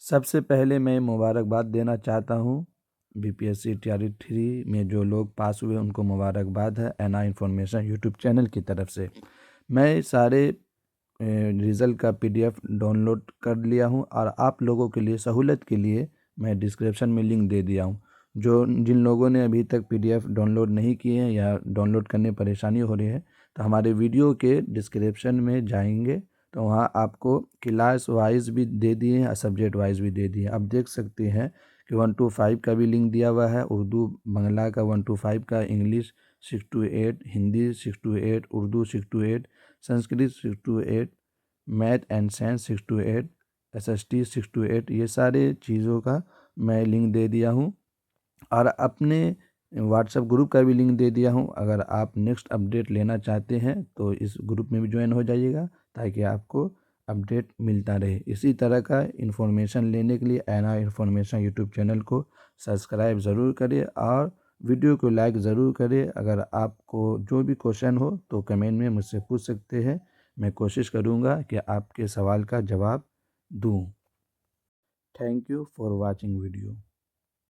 सबसे पहले मैं मुबारकबाद देना चाहता हूँ बीपीएससी टीआरई 3 में जो लोग पास हुए उनको मुबारकबाद है एनआई इन्फॉर्मेशन यूट्यूब चैनल की तरफ से। मैं सारे रिज़ल्ट का पीडीएफ डाउनलोड कर लिया हूँ और आप लोगों के लिए सहूलत के लिए मैं डिस्क्रिप्शन में लिंक दे दिया हूँ। जो जिन लोगों ने अभी तक पीडीएफ डाउनलोड नहीं किए हैं या डाउनलोड करने में परेशानी हो रही है तो हमारे वीडियो के डिस्क्रिप्शन में जाएंगे तो वहाँ आपको क्लास वाइज भी दे दिए हैं और सब्जेक्ट वाइज भी दे दिए हैं। आप देख सकते हैं कि 1 to 5 का भी लिंक दिया हुआ है, उर्दू बांग्ला का 1 to 5 का, English 6 to 8, Hindi 6 to 8, Urdu 6 to 8, Sanskrit 6 to 8, math and science 6 to 8, SST 6 to 8, ये सारे चीज़ों का मैं लिंक दे दिया हूँ और अपने व्हाट्सएप ग्रुप का भी लिंक दे दिया हूँ। अगर आप नेक्स्ट अपडेट लेना चाहते हैं तो इस ग्रुप में भी ज्वाइन हो जाइएगा ताकि आपको अपडेट मिलता रहे। इसी तरह का इन्फॉर्मेशन लेने के लिए एनआई इन्फॉर्मेशन यूट्यूब चैनल को सब्सक्राइब ज़रूर करें और वीडियो को लाइक ज़रूर करें। अगर आपको जो भी क्वेश्चन हो तो कमेंट में मुझसे पूछ सकते हैं, मैं कोशिश करूँगा कि आपके सवाल का जवाब दूँ। Thank you for watching video.